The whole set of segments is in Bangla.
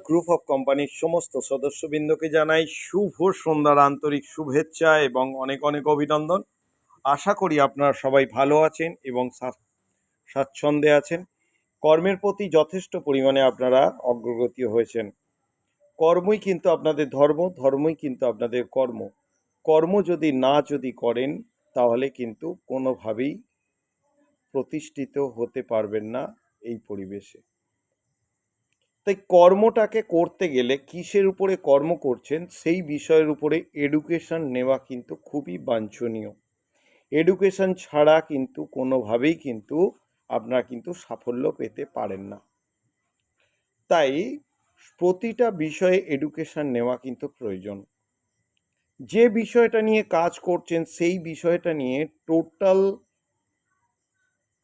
গ্রুপ অফ কোম্পানির সমস্ত সদস্যবৃন্দকে জানাই শুভ সন্ধ্যার আন্তরিক শুভেচ্ছা এবং অনেক অনেক অভিনন্দন। আশা করি আপনারা সবাই ভালো আছেন এবং স্বাচ্ছন্দ্যে আছেন। কর্মের প্রতি যথেষ্ট পরিমাণে আপনারা অগ্রগতি হয়েছেন। কর্মই কিন্তু আপনাদের ধর্ম, ধর্মই কিন্তু আপনাদের কর্ম। কর্ম যদি করেন তাহলে কিন্তু কোনোভাবেই প্রতিষ্ঠিত হতে পারবেন না এই পরিবেশে। তাই কর্মটাকে করতে গেলে কিসের উপরে কর্ম করছেন সেই বিষয়ের উপরে এডুকেশন নেওয়া কিন্তু খুবই বাঞ্ছনীয়। এডুকেশন ছাড়া কিন্তু কোনোভাবেই কিন্তু আপনারা কিন্তু সাফল্য পেতে পারেন না। তাই প্রতিটা বিষয়ে এডুকেশন নেওয়া কিন্তু প্রয়োজন। যে বিষয়টা নিয়ে কাজ করছেন সেই বিষয়টা নিয়ে টোটাল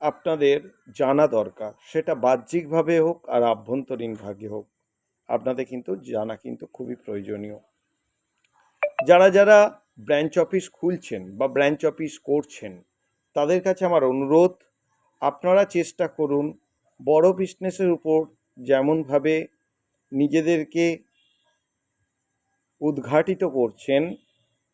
আপনাদের জানা দরকার, সেটা বাহ্যিকভাবে হোক আর আভ্যন্তরীণভাবে হোক, আপনাদের কিন্তু জানা কিন্তু খুবই প্রয়োজনীয়। যারা যারা ব্রাঞ্চ অফিস খুলছেন বা ব্রাঞ্চ অফিস করছেন তাদের কাছে আমার অনুরোধ, আপনারা চেষ্টা করুন বড় বিজনেসের উপর যেমনভাবে নিজেদেরকে উদ্ঘাটিত করছেন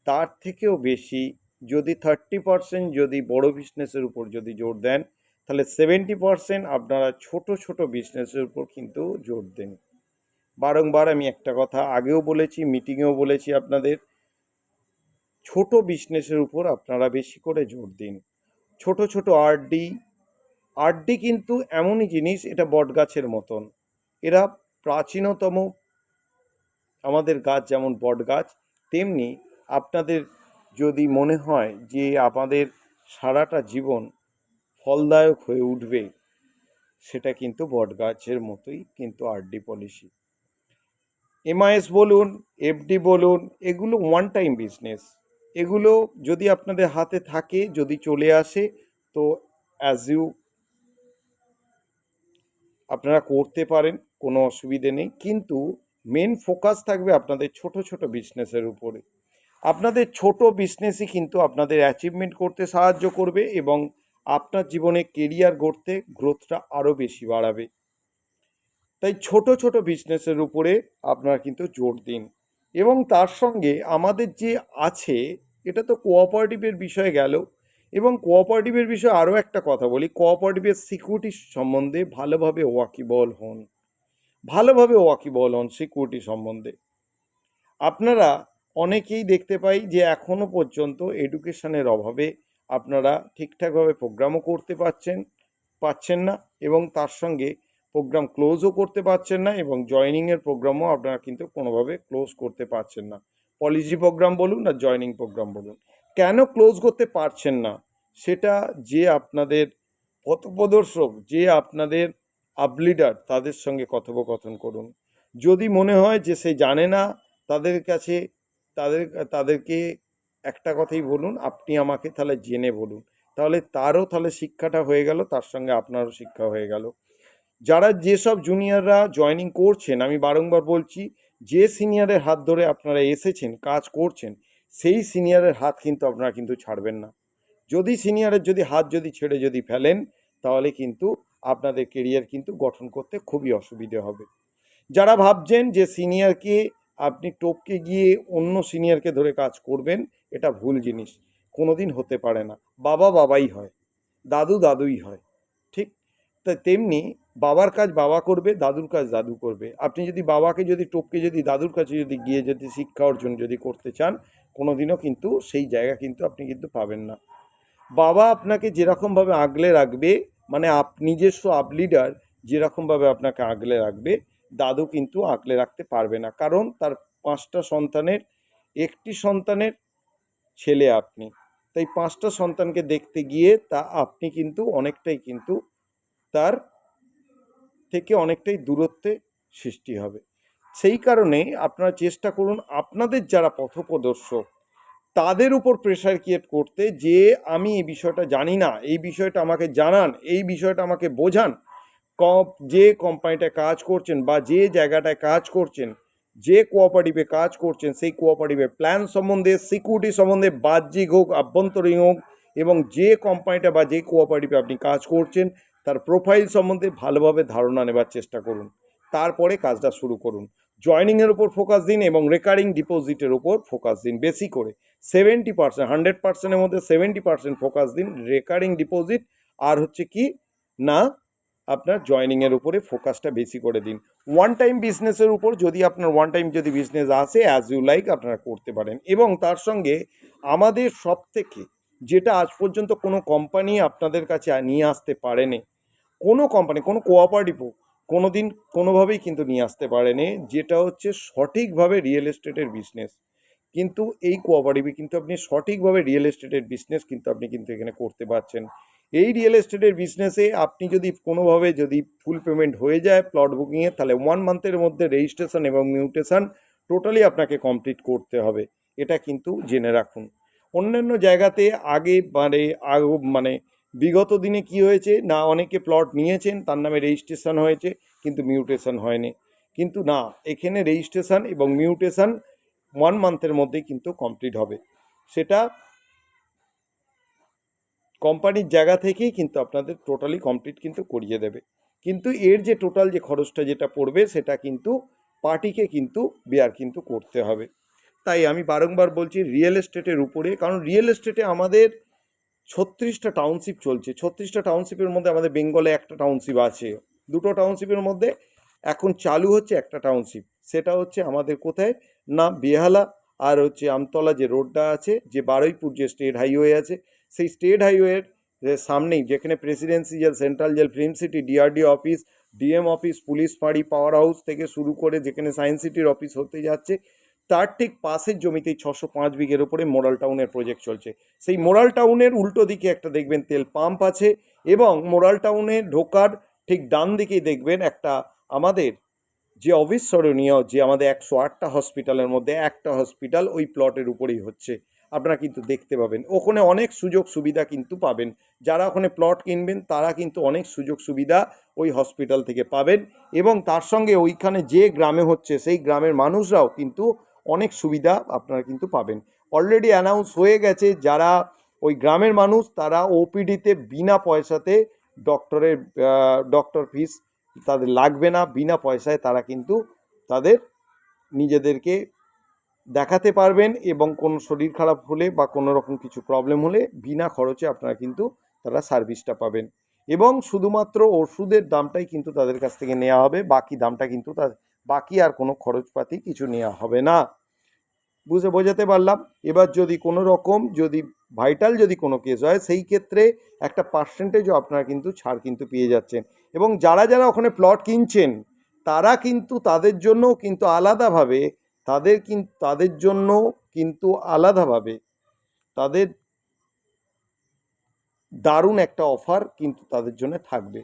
তার থেকেও বেশি যদি 30% যদি বড় বিজনেসের উপর যদি জোর দেন তাহলে 70% আপনারা ছোট ছোট বিজনেসের উপর কিন্তু জোর দেন। বারংবার আমি একটা কথা আগেও বলেছি, মিটিংয়েও বলেছি আপনাদের, ছোট বিজনেসের উপর আপনারা বেশি করে জোর দিন। ছোট ছোট আরডি কিন্তু এমনই জিনিস, এটা বটগাছের মতন। এরা প্রাচীনতম আমাদের গাছ, যেমন বটগাছ, তেমনি আপনাদের যদি মনে হয় যে আমাদের সারাটা জীবন ফলদায়ক হয়ে উঠবে, সেটা কিন্তু বটগাছের মতোই কিন্তু আরডি পলিসি। এমআইএস বলুন, এফডি বলুন, এগুলো ওয়ান টাইম বিজনেস। এগুলো যদি আপনাদের হাতে থাকে, যদি চলে আসে, তো আপনারা করতে পারেন, কোনো অসুবিধে নেই। কিন্তু মেন ফোকাস থাকবে আপনাদের ছোট ছোট বিজনেসের উপরে। আপনাদের ছোট বিজনেসই কিন্তু আপনাদের অ্যাচিভমেন্ট করতে সাহায্য করবে এবং আপনার জীবনে কেরিয়ার গড়তে গ্রোথটা আরও বেশি বাড়াবে। তাই ছোট ছোট বিজনেসের উপরে আপনারা কিন্তু জোর দিন। এবং তার সঙ্গে আমাদের যে আছে, এটা তো কোঅপারেটিভের বিষয়ে গেল, এবং কোঅপারেটিভের বিষয়ে আরও একটা কথা বলি, কোঅপারেটিভের সিকিউরিটি সম্বন্ধে ভালোভাবে ওয়াকিবল হন সিকিউরিটি সম্বন্ধে। আপনারা অনেকেই দেখতে পাই যে এখনও পর্যন্ত এডুকেশনের অভাবে আপনারা ঠিকঠাকভাবে প্রোগ্রামও করতে পারছেন না, এবং তার সঙ্গে প্রোগ্রাম ক্লোজও করতে পারছেন না, এবং জয়নিংয়ের প্রোগ্রামও আপনারা কিন্তু কোনোভাবে ক্লোজ করতে পারছেন না। পলিসি প্রোগ্রাম বলুন আর জয়নিং প্রোগ্রাম বলুন, কেন ক্লোজ করতে পারছেন না সেটা যে আপনাদের পথপ্রদর্শক, যে আপনাদের আপলিডার, তাদের সঙ্গে কথোপকথন করুন। যদি মনে হয় যে সে জানে না, তাদের কাছে তাদেরকে একটা কথাই বলুন, আপনি আমাকে তাহলে জেনে বলুন, তাহলে তারও তাহলে শিক্ষাটা হয়ে গেল, তার সঙ্গে আপনারও শিক্ষা হয়ে গেল। যারা যেসব জুনিয়ররা জয়েনিং করছেন, আমি বারংবার বলছি, যে সিনিয়রের হাত ধরে আপনারা এসেছেন, কাজ করছেন, সেই সিনিয়রের হাত কিন্তু আপনারা কিন্তু ছাড়বেন না। যদি সিনিয়রের হাত ছেড়ে ফেলেন, তাহলে কিন্তু আপনাদের কেরিয়ার কিন্তু গঠন করতে খুবই অসুবিধে হবে। যারা ভাবছেন যে সিনিয়রকে আপনি টপকে গিয়ে অন্য সিনিয়রকে ধরে কাজ করবেন, এটা ভুল জিনিস, কোনোদিন হতে পারে না। বাবা বাবাই হয়, দাদু দাদুই হয়, ঠিক? তাই তেমনি বাবার কাজ বাবা করবে, দাদুর কাজ দাদু করবে। আপনি যদি বাবাকে টপকে দাদুর কাছে গিয়ে শিক্ষা অর্জন করতে চান, কোনোদিনও কিন্তু সেই জায়গা কিন্তু আপনি কিন্তু পাবেন না। বাবা আপনাকে যেরকমভাবে আগলে রাখবে, মানে নিজস্ব আপলিডার যেরকমভাবে আপনাকে আগলে রাখবে, দাদু কিন্তু আগলে রাখতে পারবে না, কারণ তার 5টা সন্তানের একটি সন্তানের ছেলে আপনি। তাই 5টা সন্তানকে দেখতে গিয়ে আপনি কিন্তু অনেকটাই কিন্তু তার থেকে অনেকটাই দূরত্বে সৃষ্টি হবে। সেই কারণে আপনারা চেষ্টা করুন আপনাদের যারা পথপ্রদর্শক তাদের উপর প্রেশার ক্রিয়েট করতে, যে আমি এই বিষয়টা জানি না, এই বিষয়টা আমাকে জানান, এই বিষয়টা আমাকে বোঝান। যে কোম্পানিটায় কাজ করছেন বা যে জায়গাটায় কাজ করছেন, যে কোঅপারেটিভে কাজ করছেন, সেই কোঅপারেটিভের প্ল্যান সম্বন্ধে, সিকিউরিটি সম্বন্ধে, বাহ্যিক হোক আভ্যন্তরীণ হোক, এবং যে কোম্পানিটা বা যে কোঅপারেটিভে আপনি কাজ করছেন তার প্রোফাইল সম্বন্ধে ভালোভাবে ধারণা নেবার চেষ্টা করুন। তারপরে কাজটা শুরু করুন। জয়েনিংয়ের ওপর ফোকাস দিন এবং রেকারিং ডিপোজিটের ওপর ফোকাস দিন বেশি করে। 70%, 100%-এর মধ্যে 70% ফোকাস দিন রেকারিং ডিপোজিট, আর হচ্ছে কি না আপনার জয়েনিংয়ের উপরে ফোকাসটা বেশি করে দিন। ওয়ান টাইম বিজনেসের উপর যদি আপনার ওয়ান টাইম যদি বিজনেস আসে অ্যাজ ইউ লাইক আপনারা করতে পারেন। এবং তার সঙ্গে আমাদের সব থেকে যেটা আজ পর্যন্ত কোনো কোম্পানি আপনাদের কাছে নিয়ে আসতে পারেনি, কোনো কোম্পানি, কোনো কোঅপারেটিভও কোনো দিন কোনোভাবেই কিন্তু নিয়ে আসতে পারেনি, যেটা হচ্ছে সঠিকভাবে রিয়েল এস্টেটের বিজনেস। কিন্তু এই কোঅপারেটিভে কিন্তু আপনি সঠিকভাবে রিয়েল এস্টেটের বিজনেস কিন্তু আপনি কিন্তু এখানে করতে পারছেন। এই রিয়েল এস্টেটের বিজনেসে আপনি যদি কোনোভাবে যদি ফুল পেমেন্ট হয়ে যায় প্লট বুকিংয়ে, তাহলে 1 মান্থের মধ্যে রেজিস্ট্রেশন এবং মিউটেশন টোটালি আপনাকে কমপ্লিট করতে হবে, এটা কিন্তু জেনে রাখুন। অন্যান্য জায়গাতে আগে মানে বিগত দিনে কি হয়েছে না, অনেকে প্লট নিয়েছেন, তার নামে রেজিস্ট্রেশন হয়েছে কিন্তু মিউটেশন হয়নি। কিন্তু না, এখানে রেজিস্ট্রেশন এবং মিউটেশন 1 মান্থের মধ্যেই কিন্তু কমপ্লিট হবে। সেটা কোম্পানির জায়গা থেকেই কিন্তু আপনাদের টোটালি কমপ্লিট কিন্তু করিয়ে দেবে। কিন্তু এর যে টোটাল যে খরচটা যেটা পড়বে সেটা কিন্তু পার্টিকে কিন্তু বেয়ার কিন্তু করতে হবে। তাই আমি বারংবার বলছি রিয়েল এস্টেটের উপরে, কারণ রিয়েল এস্টেটে আমাদের 36টা টাউনশিপ চলছে। 36টা টাউনশিপের মধ্যে আমাদের বেঙ্গলে একটা টাউনশিপ আছে, দুটো টাউনশিপের মধ্যে এখন চালু হচ্ছে একটা টাউনশিপ। সেটা হচ্ছে আমাদের কোথায় না বেহালা আর হচ্ছে আমতলা যে রোডটা আছে, যে বারুইপুর যে স্টেট হাইওয়ে আছে, সেই স্টেট হাইওয়ের সামনেই যেখানে Presidency jail, central jail, film city, DRD office, DM office, police ফাঁড়ি, পাওয়ার হাউস থেকে শুরু করে যেখানে সায়েন্স সিটির অফিস হতে যাচ্ছে, তার ঠিক পাশের জমিতেই 605 বিঘের উপরে মোরাল টাউনের প্রজেক্ট চলছে। সেই মোরাল টাউনের উল্টো দিকে একটা দেখবেন তেল পাম্প আছে, এবং মোরাল টাউনে ঢোকার ঠিক ডান দিকেই দেখবেন একটা আমাদের যে অবিস্মরণীয় যে আমাদের 108টা হসপিটালের মধ্যে একটা হসপিটাল ওই প্লটের উপরেই হচ্ছে। আপনারা কিন্তু দেখতে পাবেন ওখানে অনেক সুযোগ সুবিধা কিন্তু পাবেন। যারা ওখানে প্লট কিনবেন তারা কিন্তু অনেক সুযোগ সুবিধা ওই হসপিটাল থেকে পাবেন, এবং তার সঙ্গে ওইখানে যে গ্রামে হচ্ছে সেই গ্রামের মানুষরাও কিন্তু অনেক সুবিধা আপনারা কিন্তু পাবেন। অলরেডি অ্যানাউন্স হয়ে গেছে, যারা ওই গ্রামের মানুষ তারা ওপিডিতে বিনা পয়সাতে ডক্টর ফিস তাদের লাগবে না, বিনা পয়সায় তারা কিন্তু তাদের নিজেদেরকে দেখাতে পারবেন, এবং কোনো শরীর খারাপ হলে বা কোনো রকম কিছু প্রবলেম হলে বিনা খরচে আপনারা কিন্তু তারা সার্ভিসটা পাবেন। এবং শুধুমাত্র ওষুধের দামটাই কিন্তু তাদের কাছ থেকে নেওয়া হবে, বাকি দামটা কিন্তু বাকি আর কোনো খরচপাতি কিছু নেওয়া হবে না। বোঝাতে পারলাম? এবার যদি কোনো রকম যদি ভাইটাল যদি কোনো কেস হয় সেই ক্ষেত্রে একটা পার্সেন্টেজও আপনারা কিন্তু ছাড় কিন্তু পেয়ে যাচ্ছেন। এবং যারা যারা ওখানে প্লট কিনছেন তারা কিন্তু তাদের জন্য কিন্তু আলাদাভাবে তাদের জন্য কিন্তু আলাদাভাবে তাদের দারুণ একটা অফার কিন্তু তাদের জন্য থাকবে,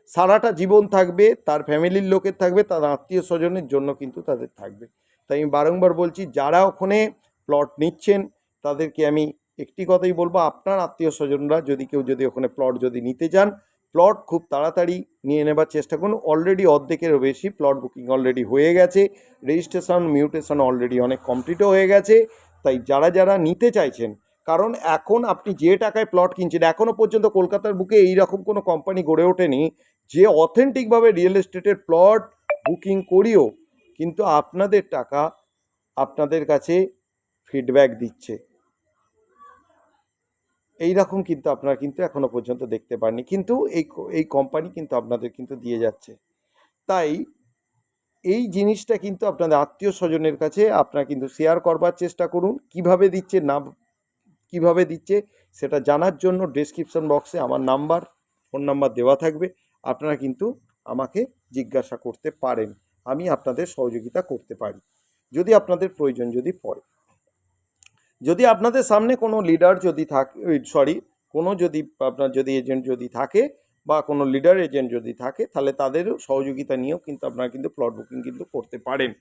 সারাটা জীবন থাকবে, তার ফ্যামিলির লোকের থাকবে, তার আত্মীয় স্বজনের জন্য কিন্তু তাদের থাকবে। তাই আমি বারংবার বলছি যারা ওখানে প্লট নিচ্ছেন তাদেরকে আমি একটি কথাই বলবো, আপনার আত্মীয় স্বজনরা কেউ যদি ওখানে প্লট যদি নিতে চান, প্লট খুব তাড়াতাড়ি নিয়ে নেবার চেষ্টা করুন। অলরেডি অর্ধেকেরও বেশি প্লট বুকিং অলরেডি হয়ে গেছে, রেজিস্ট্রেশন মিউটেশন অলরেডি অনেক কমপ্লিটও হয়ে গেছে। তাই যারা যারা নিতে চাইছেন, কারণ এখন আপনি যে টাকায় প্লট কিনছেন, এখনও পর্যন্ত কলকাতার বুকে এইরকম কোনো কোম্পানি গড়ে ওঠেনি যে অথেন্টিকভাবে রিয়েল এস্টেটের প্লট বুকিং করিও কিন্তু আপনাদের টাকা আপনাদের কাছে ফিডব্যাক দিচ্ছে। এই রকম কিন্তু আপনারা কিন্তু এখনও পর্যন্ত দেখতে পাননি, কিন্তু এই কোম্পানি কিন্তু আপনাদের কিন্তু দিয়ে যাচ্ছে। তাই এই জিনিসটা কিন্তু আপনাদের আত্মীয় স্বজনের কাছে আপনারা কিন্তু শেয়ার করবার চেষ্টা করুন। কিভাবে দিচ্ছে না কিভাবে দিচ্ছে সেটা জানার জন্য ডেসক্রিপশন বক্সে আমার ফোন নাম্বার দেওয়া থাকবে, আপনারা কিন্তু আমাকে জিজ্ঞাসা করতে পারেন, আমি আপনাদের সহযোগিতা করতে পারি যদি আপনাদের প্রয়োজন যদি পড়ে। যদি আপনাদের সামনে কোনো লিডার যদি থাকে, কোনো যদি আপনার যদি এজেন্ট যদি থাকে বা কোনো লিডার এজেন্ট যদি থাকে, তাহলে তাদেরও সহযোগিতা নিয়েও কিন্তু আপনারা কিন্তু প্লট বুকিং কিন্তু করতে পারেন।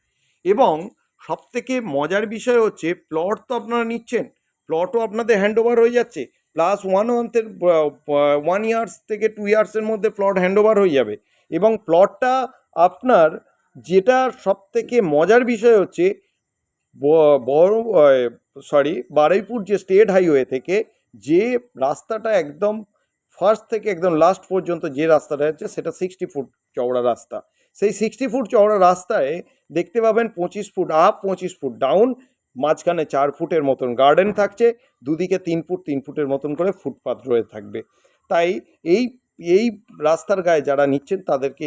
এবং সবথেকে মজার বিষয় হচ্ছে প্লট তো আপনারা নিচ্ছেন, প্লটও আপনাদের হ্যান্ড ওভার হয়ে যাচ্ছে, প্লাস 1 ইয়ার্স থেকে 2 ইয়ার্সের মধ্যে প্লট হ্যান্ড ওভার হয়ে যাবে। এবং প্লটটা আপনার যেটা সবথেকে মজার বিষয় হচ্ছে বারুইপুর যে স্টেট হাইওয়ে থেকে যে রাস্তাটা একদম ফার্স্ট থেকে একদম লাস্ট পর্যন্ত যে রাস্তাটা আছে সেটা 60 ফুট চওড়া রাস্তা, সেই 60 ফুট চওড়া রাস্তায় দেখতে পাবেন 25 ফুট আপ 25 ফুট ডাউন, মাঝখানে 4 ফুটের মতন গার্ডেন থাকছে, দুদিকে 3 ফুট 3 ফুটের মতন করে ফুটপাথ রয়ে থাকবে। তাই এই এই রাস্তার গায়ে যারা নিচ্ছেন তাদেরকে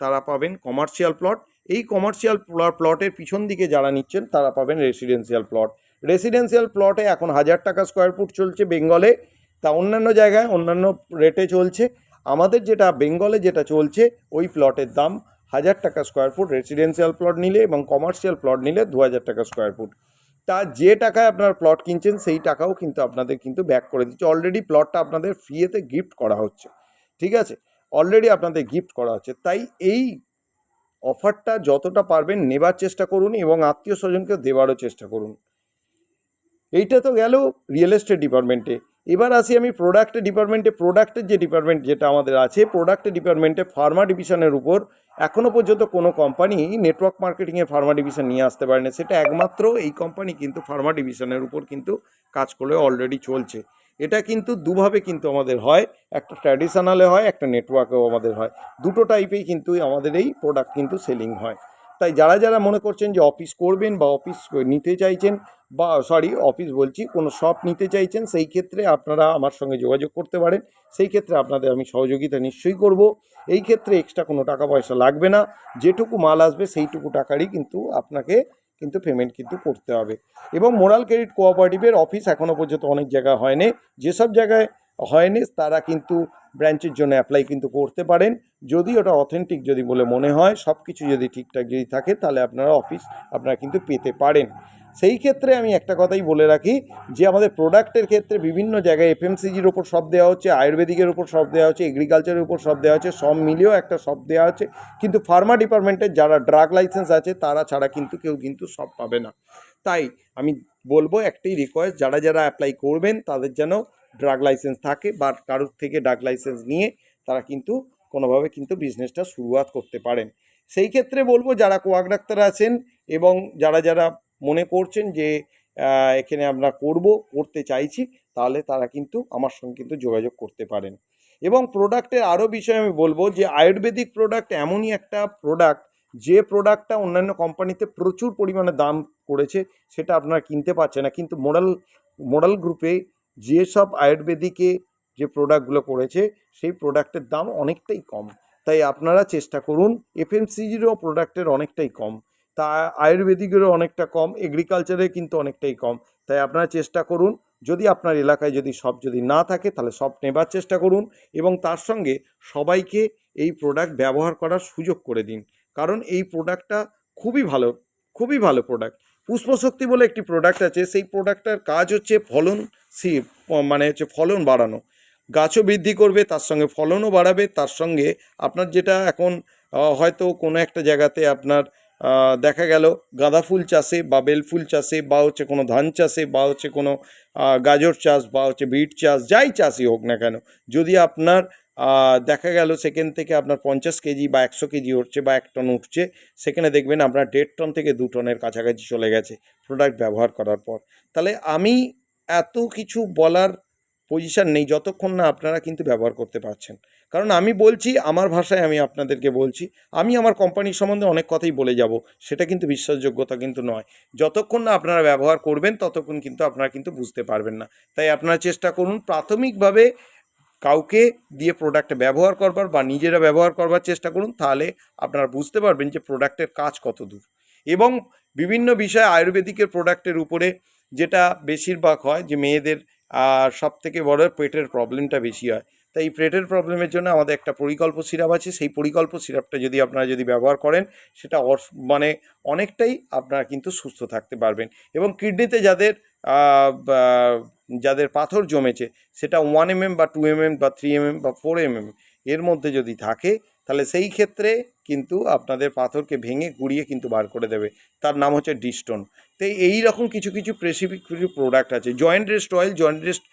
তারা পাবেন কমার্শিয়াল প্লট। এই কমার্শিয়াল প্লটের পিছন দিকে যারা নিচ্ছেন তারা পাবেন রেসিডেন্সিয়াল প্লট। রেসিডেন্সিয়াল প্লটে এখন 1000 টাকা স্কোয়ার ফুট চলছে বেঙ্গলে, তা অন্যান্য জায়গায় অন্যান্য রেটে চলছে। আমাদের যেটা বেঙ্গলে যেটা চলছে ওই প্লটের দাম 1000 টাকা স্কোয়ার ফুট রেসিডেন্সিয়াল প্লট নিলে, এবং কমার্শিয়াল প্লট নিলে 2000 টাকা স্কোয়ার ফুট। তা যে টাকায় আপনার প্লট কিনছেন সেই টাকাও কিন্তু আপনাদের কিন্তু ব্যাক করে দিচ্ছে। অলরেডি প্লটটা আপনাদের ফ্রিতে গিফট করা হচ্ছে, ঠিক আছে, অলরেডি আপনাদের গিফট করা হচ্ছে। তাই এই অফারটা যতটা পারবেন নেবার চেষ্টা করুন এবং আত্মীয় স্বজনকে দেওয়ারও চেষ্টা করুন। এইটা তো গেল রিয়েল এস্টেট ডিপার্টমেন্টে। এবার আসি আমি প্রোডাক্টের ডিপার্টমেন্টে। প্রোডাক্টের যে ডিপার্টমেন্ট যেটা আমাদের আছে, প্রোডাক্টের ডিপার্টমেন্টে ফার্মা ডিভিশনের উপর এখনও পর্যন্ত কোনো কোম্পানি নেটওয়ার্ক মার্কেটিংয়ে ফার্মা ডিভিশন নিয়ে আসতে পারেনি। সেটা একমাত্র এই কোম্পানি কিন্তু ফার্মা ডিভিশনের উপর কিন্তু কাজ করে অলরেডি চলছে। এটা কিন্তু দুভাবে কিন্তু আমাদের হয়, একটা ট্র্যাডিশনালে হয়, একটা নেটওয়ার্কেও আমাদের হয়। দুটো টাইপেই কিন্তু আমাদের এই প্রোডাক্ট কিন্তু সেলিং হয়। তাই যারা যারা মনে করছেন যে অফিস করবেন বা অফিস নিতে চাইছেন, বা অফিস বলছি, কোনো শপ নিতে চাইছেন, সেই ক্ষেত্রে আপনারা আমার সঙ্গে যোগাযোগ করতে পারেন। সেই ক্ষেত্রে আপনাদের আমি সহযোগিতা নিশ্চয়ই করব। এই ক্ষেত্রে এক্সট্রা কোনো টাকা পয়সা লাগবে না, যেটুকু মাল আসবে সেইটুকু টাকারই কিন্তু আপনাকে কিন্তু পেমেন্ট কিন্তু করতে হবে। এবং মোরাল ক্রেডিট কোঅপারেটিভের অফিস এখনও পর্যন্ত অনেক জায়গায় হয়নি। যেসব জায়গায় হয়নি তারা কিন্তু ব্রাঞ্চের জন্য অ্যাপ্লাই কিন্তু করতে পারেন। যদি ওটা অথেন্টিক যদি বলে মনে হয়, সব কিছু যদি ঠিকঠাক যদি থাকে, তাহলে আপনারা অফিস আপনারা কিন্তু পেতে পারেন। সেই ক্ষেত্রে আমি একটা কথাই বলে রাখি যে আমাদের প্রোডাক্টের ক্ষেত্রে বিভিন্ন জায়গায় এফএমসিজির ওপর সব দেওয়া হচ্ছে, আয়ুর্বেদিকের উপর সব দেওয়া হচ্ছে, এগ্রিকালচারের উপর সব দেওয়া হচ্ছে, সব মিলিয়েও একটা সব দেওয়া হচ্ছে। কিন্তু ফার্মা ডিপার্টমেন্টের যারা ড্রাগ লাইসেন্স আছে তারা ছাড়া কিন্তু কেউ কিন্তু সব পাবে না। তাই আমি বলবো একটাই রিকোয়েস্ট, যারা যারা অ্যাপ্লাই করবেন তাদের যেন ড্রাগ লাইসেন্স থাকে, বা কারোর থেকে ড্রাগ লাইসেন্স নিয়ে তারা কিন্তু কোনোভাবে কিন্তু বিজনেসটা শুরুয়াত করতে পারেন। সেই ক্ষেত্রে বলবো যারা কোয়াক ডাক্তার আছেন এবং যারা যারা মনে করছেন যে এখানে আমরা করতে চাইছি, তাহলে তারা কিন্তু আমার সঙ্গে কিন্তু যোগাযোগ করতে পারেন। এবং প্রোডাক্টের আরও বিষয় আমি বলবো যে আয়ুর্বেদিক প্রোডাক্ট এমনই একটা প্রোডাক্ট, যে প্রোডাক্টটা অন্যান্য কোম্পানিতে প্রচুর পরিমাণে দাম করেছে, সেটা আপনারা কিনতে পারছেন না। কিন্তু মোরাল গ্রুপে যেসব আয়ুর্বেদিকে যে প্রোডাক্টগুলো করেছে সেই প্রোডাক্টের দাম অনেকটাই কম। তাই আপনারা চেষ্টা করুন, এফএমসিজিরও প্রোডাক্টের অনেকটাই কম, তা আয়ুর্বেদিকেরও অনেকটা কম, এগ্রিকালচারে কিন্তু অনেকটাই কম। তাই আপনারা চেষ্টা করুন, যদি আপনার এলাকায় যদি সব যদি না থাকে তাহলে সব নেবার চেষ্টা করুন, এবং তার সঙ্গে সবাইকে এই প্রোডাক্ট ব্যবহার করার সুযোগ করে দিন। কারণ এই প্রোডাক্টটা খুবই ভালো, খুবই ভালো প্রোডাক্ট। পুষ্পশক্তি বলে একটি প্রোডাক্ট আছে, সেই প্রোডাক্টটার কাজ হচ্ছে ফলন বাড়ানো, গাছও বৃদ্ধি করবে, তার সঙ্গে ফলনও বাড়াবে। তার সঙ্গে আপনার যেটা এখন হয়তো কোনো একটা জায়গাতে আপনার দেখা গেল গাঁদা ফুল চাষে বা বেল ফুল চাষে বা হচ্ছে কোনো ধান চাষে বা হচ্ছে কোনো গাজর চাষ বা হচ্ছে বিট চাষ, যাই চাষই হোক না কেন, যদি আপনার দেখা গেল সেখান থেকে আপনার 50 কেজি বা 100 কেজি হচ্ছে বা 1 টন উঠছে, সেখানে দেখবেন আপনার 1.5 টন থেকে 2 টনের কাছাকাছি চলে গেছে প্রোডাক্ট ব্যবহার করার পর। তাহলে আমি এত কিছু বলার পজিশান নেই যতক্ষণ না আপনারা কিন্তু ব্যবহার করতে পারছেন। কারণ আমি বলছি আমার ভাষায়, আমি আপনাদেরকে বলছি, আমি আমার কোম্পানির সম্বন্ধে অনেক কথাই বলে যাব, সেটা কিন্তু বিশ্বাসযোগ্যতা কিন্তু নয়। যতক্ষণ না আপনারা ব্যবহার করবেন ততক্ষণ কিন্তু আপনারা কিন্তু বুঝতে পারবেন না। তাই আপনারা চেষ্টা করুন প্রাথমিকভাবে কাউকে দিয়ে প্রোডাক্ট ব্যবহার করবার বা নিজেরা ব্যবহার করবার চেষ্টা করুন, তাহলে আপনারা বুঝতে পারবেন যে প্রোডাক্টের কাজ কত দূর। এবং বিভিন্ন বিষয়ে আয়ুর্বেদিকের প্রোডাক্টের উপরে যেটা বেশিরভাগ হয় যে মেয়েদের সবথেকে বড় পেটের প্রবলেমটা বেশি হয়। তাই এই পেটের প্রবলেমের জন্য আমাদের একটা পরিকল্প সিরাপ আছে, সেই পরিকল্প সিরাপটা যদি আপনারা ব্যবহার করেন, সেটা অনেকটাই আপনারা কিন্তু সুস্থ থাকতে পারবেন। এবং কিডনিতে যাদের পাথর জমেছে, সেটা 1 mm বা 2 mm বা 3 mm বা 4 mm এর মধ্যে যদি থাকে, তাহলে সেই ক্ষেত্রে কিন্তু আপনাদের পাথরকে ভেঙে গুঁড়িয়ে কিন্তু বার করে দেবে। তার নাম হচ্ছে ডিস্টোন। তো এই রকম কিছু কিছু স্পেসিফিক কিছু প্রোডাক্ট আছে। Joint rest oil, joint rest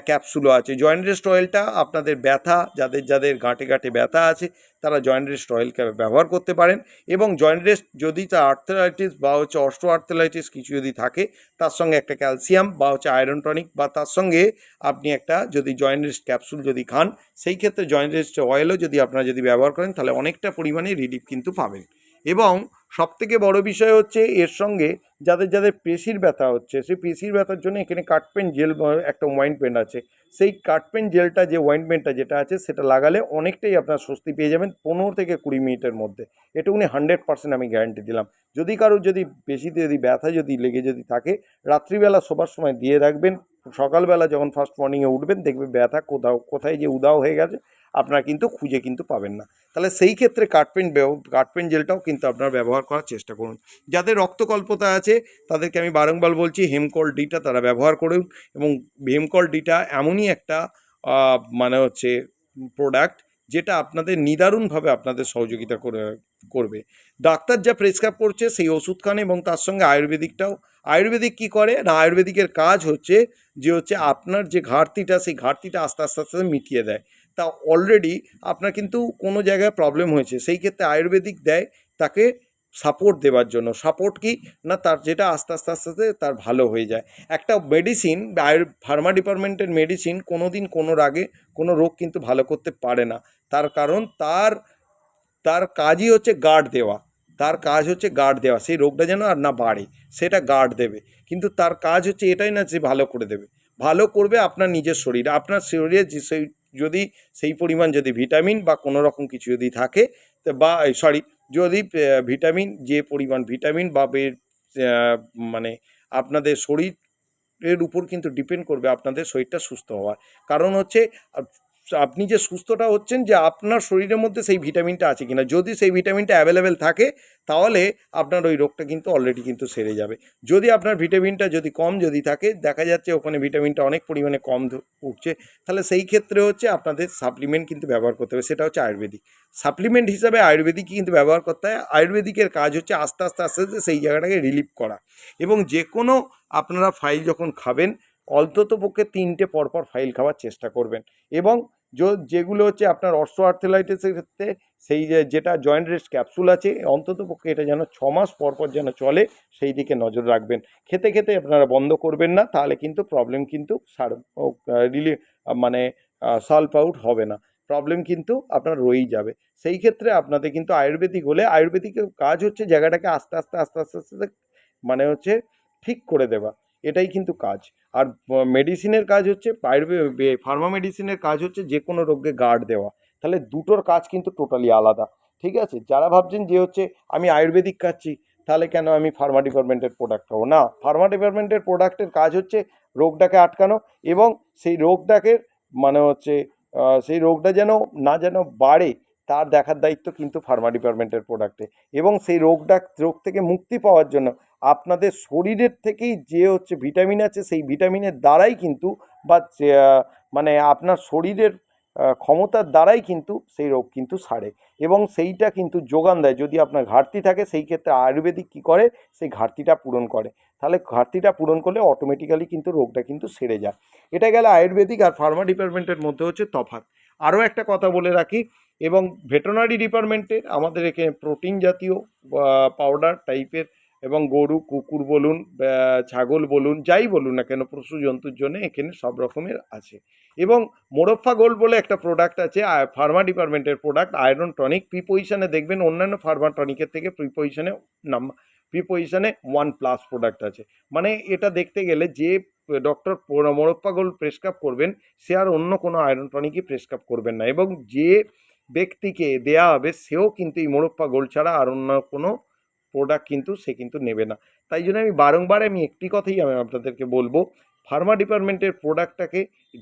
ক্যাপসুলও আছে। জয়েন্ট রেস্ট অয়েলটা আপনাদের ব্যথা, যাদের যাদের গাঁটে গাঁটে ব্যথা আছে তারা জয়েন্ট রেস্ট অয়েলকে ব্যবহার করতে পারেন। এবং জয়েন্ট রেস্ট যদি তার আর্থ্রাইটিস বা হচ্ছে অস্ট্রো আর্থ্রাইটিস কিছু যদি থাকে, তার সঙ্গে একটা ক্যালসিয়াম বা হচ্ছে আয়রন টনিক বা তার সঙ্গে আপনি একটা যদি জয়েন্ট রেস্ট ক্যাপসুল যদি খান, সেই ক্ষেত্রে জয়েন্ট রেস্ট অয়েলও যদি আপনারা যদি ব্যবহার করেন তাহলে অনেকটা পরিমাণে রিলিফ কিন্তু পাবেন। এবং সবথেকে বড় বিষয় হচ্ছে এর সঙ্গে যাদের যাদের পেশির ব্যথা হচ্ছে, সেই পেশির ব্যথার জন্য এখানে কাটপেন জেল একটা অয়েন্টমেন্ট আছে। সেই কাটপেন জেলটা যে অয়েন্টমেন্টটা যেটা আছে সেটা লাগালে অনেকটাই আপনার স্বস্তি পেয়ে যাবেন 15 থেকে 20 মিনিটের মধ্যে। এটুকুনি 100% আমি গ্যারান্টি দিলাম। যদি কারোর যদি পেশিতে যদি ব্যথা যদি লেগে যদি থাকে, রাত্রিবেলা শোবার সময় দিয়ে রাখবেন। সকালবেলা যখন ফার্স্ট মর্নিংয়ে উঠবেন দেখবে ব্যথা কোথায় যে উধাও হয়ে গেছে আপনারা কিন্তু খুঁজে কিন্তু পাবেন না। তাহলে সেই ক্ষেত্রে কাটপেন জেলটাও কিন্তু আপনারা ব্যবহার করার চেষ্টা করুন। যাদের রক্তকল্পতা আছে তাদেরকে আমি বারংবার বলছি হেমকল ডিটা তারা ব্যবহার করুন। এবং হেমকল ডিটা এমনই একটা মানে হচ্ছে প্রোডাক্ট যেটা আপনাদের নিদারুণভাবে আপনাদের সহযোগিতা করবে। ডাক্তার যা প্রেসক্রাইব করছে সেই ওষুধ খান এবং তার সঙ্গে আয়ুর্বেদিকটাও। আয়ুর্বেদিক কী করে না, আয়ুর্বেদিকের কাজ হচ্ছে যে আপনার যে ঘাটতিটা সেই ঘাটতিটা আস্তে আস্তে আস্তে মিটিয়ে দেয়। তা অলরেডি আপনার কিন্তু কোনো জায়গায় প্রবলেম হয়েছে, সেই ক্ষেত্রে আয়ুর্বেদিক দেয় তাকে সাপোর্ট দেওয়ার জন্য। সাপোর্ট কি না, তার যেটা আস্তে আস্তে আস্তে আস্তে তার ভালো হয়ে যায়। একটা মেডিসিন ফার্মা ডিপার্টমেন্টের মেডিসিন কোনো দিন কোনো আগে কোনো রোগ কিন্তু ভালো করতে পারে না। তার কারণ তার কাজই হচ্ছে গার্ড দেওয়া। তার কাজ হচ্ছে গার্ড দেওয়া, সেই রোগটা যেন আর না বাড়ে সেটা গার্ড দেবে। কিন্তু তার কাজ হচ্ছে এটাই না যে ভালো করে দেবে। ভালো করবে আপনার নিজের শরীর। আপনার শরীরে যদি সেই পরিমাণ যদি ভিটামিন বা কোনো রকম কিছু যদি থাকে, বা যদি ভিটামিন যে পরিমাণ ভিটামিন বা মানে আপনাদের শরীরের উপর কিন্তু ডিপেন্ড করবে আপনাদের শরীরটা সুস্থ হওয়ার। কারণ হচ্ছে আপনি যে সুস্থটা হচ্ছেন যে আপনার শরীরের মধ্যে সেই ভিটামিনটা আছে কিনা। যদি সেই ভিটামিনটা অ্যাভেলেবেল থাকে তাহলে আপনার ওই রোগটা কিন্তু অলরেডি কিন্তু সেরে যাবে। যদি আপনার ভিটামিনটা যদি কম যদি থাকে, দেখা যাচ্ছে ওখানে ভিটামিনটা অনেক পরিমাণে কম উঠছে, তাহলে সেই ক্ষেত্রে হচ্ছে আপনাদের সাপ্লিমেন্ট কিন্তু ব্যবহার করতে হবে। সেটা হচ্ছে আয়ুর্বেদিক সাপ্লিমেন্ট হিসাবে আয়ুর্বেদিক কিন্তু ব্যবহার করতে হয়। আয়ুর্বেদিকের কাজ হচ্ছে আস্তে আস্তে আস্তে আস্তে সেই জায়গাটাকে রিলিফ করা। এবং যে কোনো আপনারা ফাইল যখন খাবেন অন্তত পক্ষে 3টে পরপর ফাইল খাওয়ার চেষ্টা করবেন। এবং যেগুলো হচ্ছে আপনার অস্ট্রো আর্থ্রাইটিসের ক্ষেত্রে সেই যেটা জয়েন্ট রেস্ট ক্যাপসুল আছে অন্তত পক্ষে এটা যেন 6 মাস পরপর যেন চলে সেই দিকে নজর রাখবেন। খেতে খেতে আপনারা বন্ধ করবেন না, তাহলে কিন্তু প্রবলেম কিন্তু মানে সলভ আউট হবে না। প্রবলেম কিন্তু আপনার রয়েই যাবে। সেই ক্ষেত্রে আপনাদের কিন্তু আয়ুর্বেদিক হলে, আয়ুর্বেদিকের কাজ হচ্ছে জায়গাটাকে আস্তে আস্তে আস্তে আস্তে আস্তে মানে হচ্ছে ঠিক করে দেওয়া, এটাই কিন্তু কাজ। আর মেডিসিনের কাজ হচ্ছে ফার্মা মেডিসিনের কাজ হচ্ছে যে কোনো রোগকে গার্ড দেওয়া। তাহলে দুটোর কাজ কিন্তু টোটালি আলাদা। ঠিক আছে, যারা ভাবছেন যে হচ্ছে আমি আয়ুর্বেদিক খাচ্ছি তাহলে কেন আমি ফার্মা ডিপার্টমেন্টের প্রোডাক্ট খাবো, না, ফার্মা ডিপার্টমেন্টের প্রোডাক্টের কাজ হচ্ছে রোগটাকে আটকানো এবং সেই রোগটাকে মানে হচ্ছে সেই রোগটা যেন বাড়ে তার দেখার দায়িত্ব কিন্তু ফার্মা ডিপার্টমেন্টের প্রোডাক্টে। এবং সেই রোগ থেকে মুক্তি পাওয়ার জন্য আপনাদের শরীরের থেকেই যে হচ্ছে ভিটামিন আছে সেই ভিটামিনের দ্বারাই কিন্তু বা মানে আপনার শরীরের ক্ষমতার দ্বারাই কিন্তু সেই রোগ কিন্তু সারে এবং সেইটা কিন্তু যোগান দেয়। যদি আপনার ঘাটতি থাকে সেই ক্ষেত্রে আয়ুর্বেদিক কী করে, সেই ঘাটতিটা পূরণ করে। তাহলে ঘাটতিটা পূরণ করলে অটোমেটিক্যালি কিন্তু রোগটা কিন্তু সেরে যায়। এটা গেলে আয়ুর্বেদিক আর ফার্মা ডিপার্টমেন্টের মধ্যে হচ্ছে তফাৎ। আরও একটা কথা বলে রাখি, এবং ভেটেরিনারি ডিপার্টমেন্টের আমাদের এখানে প্রোটিন জাতীয় পাউডার টাইপের এবং গরু কুকুর বলুন ছাগল বলুন যাই বলুন না কেন পশু জন্তুর জন্য এখানে সব রকমের আছে। এবং মোরফা গোল্ড বলে একটা প্রোডাক্ট আছে ফার্মা ডিপার্টমেন্টের প্রোডাক্ট, আয়রন টনিক। প্রিপোজিশনে দেখবেন অন্যান্য ফার্মা টনিকের থেকে প্রিপোজিশনে 1+ প্রোডাক্ট আছে। মানে এটা দেখতে গেলে যে ডক্টর মোরফা গোল্ড প্রেসক্রাইব করবেন সে আর অন্য কোনো আয়রন টনিকই প্রেসক্রাইব করবেন না, এবং যে ব্যক্তিকে দেয়া হবে সেও কিন্তু এই মোরফা গোল্ড ছাড়া আর অন্য কোনো প্রোডাক্ট কিন্তু সে কিন্তু নেবে না। তাই জন্য আমি বারংবার একটি কথাই আমি আপনাদেরকে বলবো, ফার্মা ডিপার্টমেন্টের প্রোডাক্টটাকে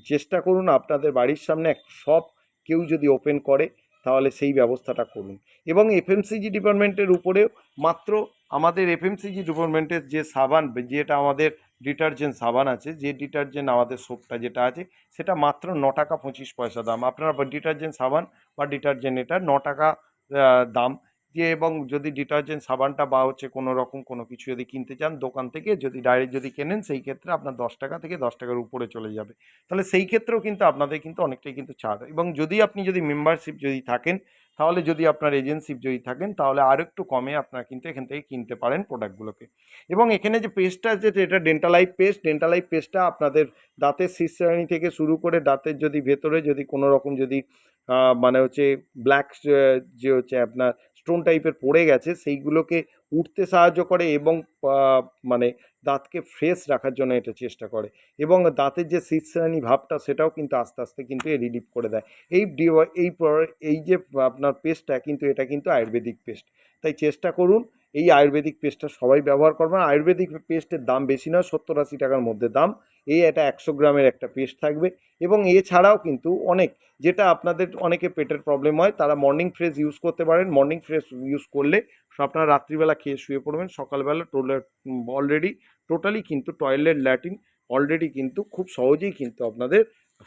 চেষ্টা করুন আপনাদের বাড়ির সামনে একটা শপ কেউ যদি ওপেন করে তাহলে সেই ব্যবস্থাটা করুন। এবং এফএমসিজি ডিপার্টমেন্টের উপরেও মাত্র আমাদের এফএমসিজি ডিপার্টমেন্টের যে সাবান, যেটা আমাদের ডিটারজেন্ট সাবান আছে, যে ডিটারজেন্ট আমাদের সোপটা যেটা আছে সেটা মাত্র 9 টাকা 25 পয়সা দাম। আপনারা ডিটারজেন্ট সাবান বা ডিটারজেন্ট এটা 9 টাকা দাম। যে এবং যদি ডিটারজেন্ট সাবানটা বা হচ্ছে কোনো রকম কোনো কিছু যদি কিনতে চান দোকান থেকে, যদি ডাইরেক্ট যদি কেনেন, সেই ক্ষেত্রে আপনার 10 টাকা থেকে 10 টাকার উপরে চলে যাবে। তাহলে সেই ক্ষেত্রেও কিন্তু আপনাদের কিন্তু অনেকটাই কিন্তু ছাড়। এবং যদি আপনি যদি মেম্বারশিপ যদি থাকেন, তাহলে যদি আপনার এজেন্সিপ যদি থাকেন, তাহলে আরও একটু কমে আপনারা কিন্তু এখান থেকে কিনতে পারেন প্রোডাক্টগুলোকে। এবং এখানে যে পেস্টটা আছে, এটা ডেন্টালাইফ পেস্ট। ডেন্টালাইফ পেস্টটা আপনাদের দাঁতের শীর্ষশ্রেণী থেকে শুরু করে দাঁতের যদি ভেতরে যদি কোনো রকম যদি মানে হচ্ছে ব্ল্যাক যে হচ্ছে আপনার স্টোন টাইপের পড়ে গেছে, সেইগুলোকে উঠতে সাহায্য করে এবং মানে দাঁতকে ফ্রেশ রাখার জন্য এটা চেষ্টা করে। এবং দাঁতের যে শীর্ষশ্রেণী ভাবটা, সেটাও কিন্তু আস্তে আস্তে কিন্তু রিলিভ করে দেয়। এই এই যে আপনার পেস্টটা কিন্তু, এটা কিন্তু আয়ুর্বেদিক পেস্ট। তাই চেষ্টা করুন এই আয়ুর্বেদিক পেস্টটা সবাই ব্যবহার করবেন। আয়ুর্বেদিক পেস্টের দাম বেশি নয়, 70-80 টাকার মধ্যে দাম। এটা 100 গ্রামের একটা পেস্ট থাকবে। এবং এছাড়াও কিন্তু অনেক, যেটা আপনাদের অনেকে পেটের প্রবলেম হয়, তারা মর্নিং ফ্রেশ ইউজ করতে পারেন। মর্নিং ফ্রেশ ইউজ করলে আপনারা রাত্রিবেলা খেয়ে শুয়ে পড়বেন, সকালবেলা অলরেডি টোটালি কিন্তু টয়লেট ল্যাট্রিন অলরেডি কিন্তু খুব সহজেই কিন্তু আপনাদের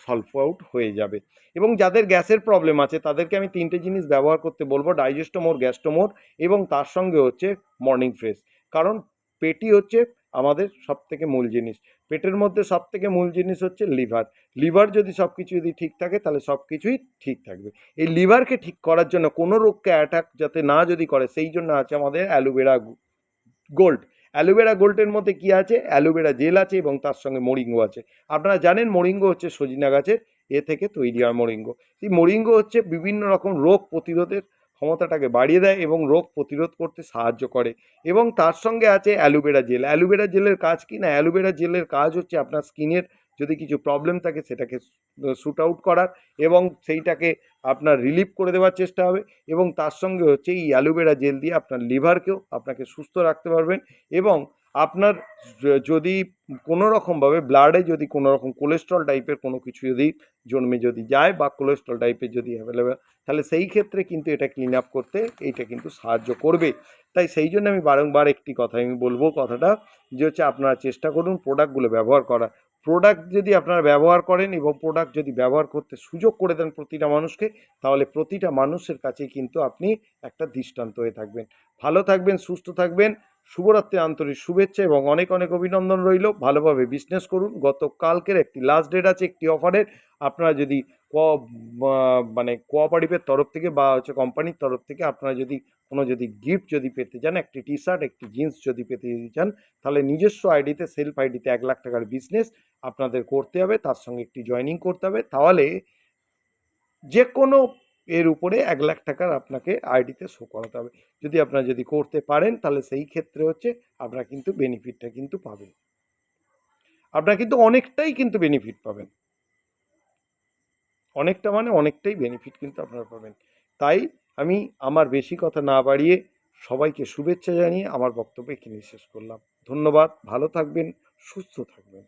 সলভ আউট হয়ে যাবে। এবং যাদের গ্যাসের প্রবলেম আছে, তাদেরকে আমি 3টে জিনিস ব্যবহার করতে বলবো: ডাইজেস্টোমোর, গ্যাস্টোমোর, এবং তার সঙ্গে হচ্ছে মর্নিং ফ্রেশ। কারণ পেটই হচ্ছে আমাদের সবথেকে মূল জিনিস। পেটের মধ্যে সবথেকে মূল জিনিস হচ্ছে লিভার। লিভার যদি সব কিছু যদি ঠিক থাকে, তাহলে সব কিছুই ঠিক থাকবে। এই লিভারকে ঠিক করার জন্য, কোনো রোগকে অ্যাটাক যাতে না যদি করে, সেই জন্য আছে আমাদের অ্যালোভেরা গোল্ড। অ্যালোভেরা গোল্ডের মধ্যে কি আছে? অ্যালোভেরা জেল আছে এবং তার সঙ্গে মরিঙ্গো আছে। আপনারা জানেন মরিঙ্গো হচ্ছে সজিনা গাছের থেকে তৈরি হয় মরিঙ্গো। এই মরিঙ্গো হচ্ছে বিভিন্ন রকম রোগ প্রতিরোধের ক্ষমতাটাকে বাড়িয়ে দেয় এবং রোগ প্রতিরোধ করতে সাহায্য করে। এবং তার সঙ্গে আছে অ্যালোভেরা জেল। অ্যালোভেরা জেলের কাজ কি না? অ্যালোভেরা জেলের কাজ হচ্ছে আপনার স্কিনের যদি কিছু প্রবলেম থাকে, সেটাকে শুট আউট করার এবং সেইটাকে আপনার রিলিভ করে দেওয়ার চেষ্টা হবে। এবং তার সঙ্গে হচ্ছে এই অ্যালোভেরা জেল দিয়ে আপনার লিভারকেও আপনাকে সুস্থ রাখতে পারবেন। এবং আপনার যদি কোনো রকমভাবে ব্লাডে যদি কোনো রকম কোলেস্ট্রল টাইপের কোনো কিছু যদি জন্মে যদি যায়, বা কোলেস্ট্রল টাইপের যদি অ্যাভেলেবেল, তাহলে সেই ক্ষেত্রে কিন্তু এটা ক্লিন আপ করতে এইটা কিন্তু সাহায্য করবে। তাই সেই জন্য আমি বারংবার একটি কথা আমি বলবো, কথাটা যে হচ্ছে আপনারা চেষ্টা করুন প্রোডাক্টগুলো ব্যবহার করা। প্রোডাক্ট যদি আপনারা ব্যবহার করেন এবং প্রোডাক্ট যদি ব্যবহার করতে সুযোগ করে দেন প্রতিটা মানুষকে, তাহলে প্রতিটা মানুষের কাছেই কিন্তু আপনি একটা দৃষ্টান্ত হয়ে থাকবেন। ভালো থাকবেন, সুস্থ থাকবেন। শুভরাত্রির আন্তরিক শুভেচ্ছা এবং অনেক অনেক অভিনন্দন রইল। ভালোভাবে বিজনেস করুন। গতকালকের একটি লাস্ট ডেট আছে একটি অফারের। আপনারা যদি মানে কোঅপারেটিভের তরফ থেকে বা হচ্ছে কোম্পানির তরফ থেকে আপনারা যদি কোনো যদি গিফট যদি পেতে চান, একটি টি শার্ট, একটি জিন্স যদি পেতে চান, তাহলে নিজস্ব আইডিতে, সেলফ আইডিতে 1 লাখ টাকার বিজনেস আপনাদের করতে হবে, তার সঙ্গে একটি জয়েনিং করতে হবে। তাহলে যে কোনো এর উপরে 1 লাখ টাকার আপনাকে আইডিতে শো করাতে হবে। যদি আপনারা যদি করতে পারেন, তাহলে সেই ক্ষেত্রে হচ্ছে আপনারা কিন্তু বেনিফিটটা কিন্তু পাবেন। আপনারা কিন্তু অনেকটাই কিন্তু বেনিফিট পাবেন। অনেকটা মানে অনেকটাই বেনিফিট কিন্তু আপনারা পাবেন। তাই আমি আমার বেশি কথা না বাড়িয়ে সবাইকে শুভেচ্ছা জানিয়ে আমার বক্তব্য এখানেই শেষ করলাম। ধন্যবাদ। ভালো থাকবেন, সুস্থ থাকবেন।